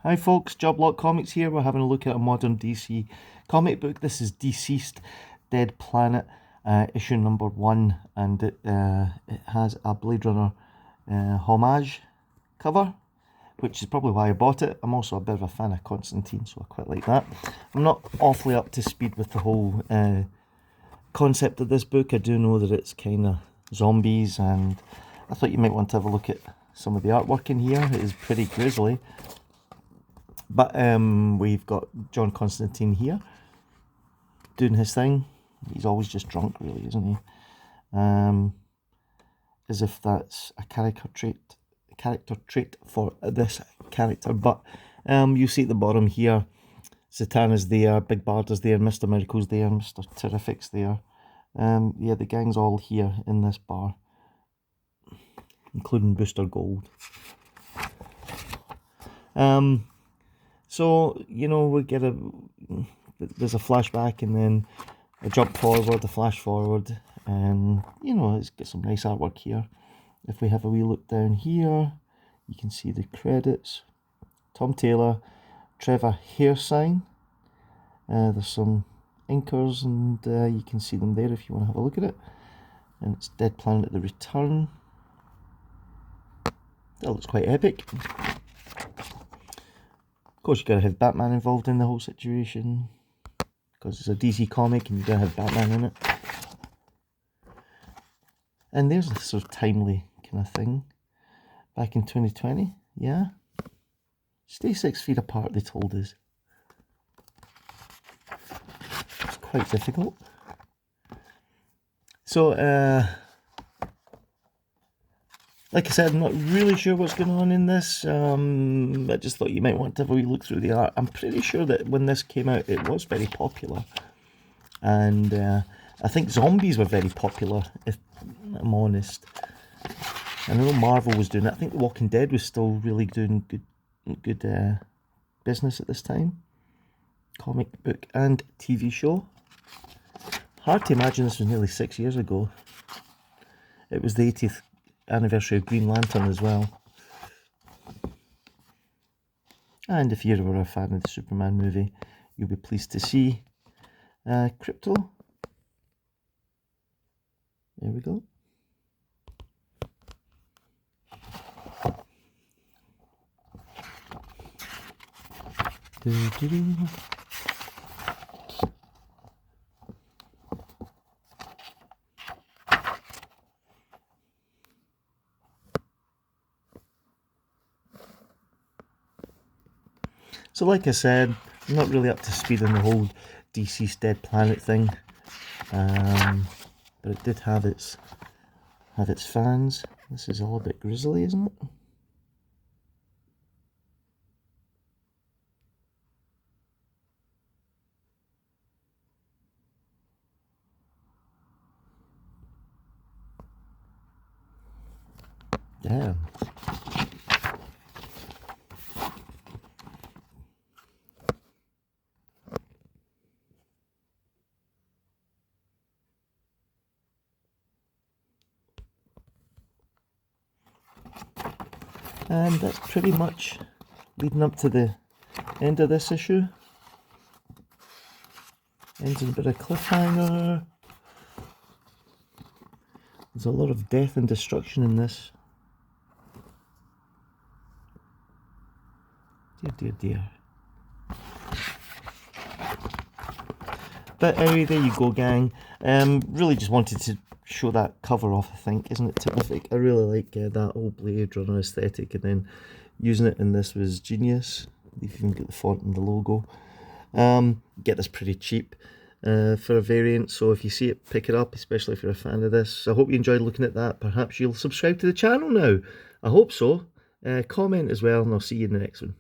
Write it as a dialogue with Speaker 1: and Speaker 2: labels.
Speaker 1: Hi folks, Joblot Comics here. We're having a look at a modern DC comic book. This is Deceased, Dead Planet, issue number 1, and it has a Bladerunner homage cover, which is probably why I bought it. I'm also a bit of a fan of Constantine, so I quite like that. I'm not awfully up to speed with the whole concept of this book. I do know that it's kind of zombies, and I thought you might want to have a look at some of the artwork in here. It is pretty grisly. But we've got John Constantine here doing his thing. He's always just drunk, really, isn't he? As if that's a character trait for this character. But you see at the bottom here, Zatanna's there, Big Barda's there, Mr. Miracle's there, Mr. Terrific's there. Yeah, the gang's all here in this bar, including Booster Gold. So, you know, there's a flashback and then a jump forward, a flash forward, and, you know, it's got some nice artwork here. If we have a wee look down here, you can see the credits. Tom Taylor, Trevor Hairsign. There's some inkers, and you can see them there if you want to have a look at it. And it's Dead Planet: The Return. That looks quite epic. Of course, you've got to have Batman involved in the whole situation, because it's a DC comic and you've got to have Batman in it. And there's a sort of timely kind of thing. Back in 2020, yeah. Stay 6 feet apart, they told us. It's quite difficult. So, like I said, I'm not really sure what's going on in this. I just thought you might want to have a wee look through the art. I'm pretty sure that when this came out, it was very popular. And I think zombies were very popular, if I'm honest. I know Marvel was doing it. I think The Walking Dead was still really doing good business at this time. Comic book and TV show. Hard to imagine this was nearly 6 years ago. It was the 80th anniversary of Green Lantern as well. And if you were a fan of the Superman movie, you'll be pleased to see Crypto. There we go. So like I said, I'm not really up to speed on the whole Dceased Dead Planet thing, but it did have its fans. This is all a bit grisly, isn't it? Damn. And that's pretty much leading up to the end of this issue. Ends in a bit of cliffhanger. There's a lot of death and destruction in this. Dear, dear, dear. But anyway, there you go, gang. Really just wanted to show that cover off, I think. Isn't it terrific? I really like that old Bladerunner aesthetic, and then using it in this was genius. You've even got the font and the logo. Get this pretty cheap for a variant, so if you see it, pick it up, especially if you're a fan of this. I hope you enjoyed looking at that. Perhaps you'll subscribe to the channel now. I hope so. Comment as well, and I'll see you in the next one.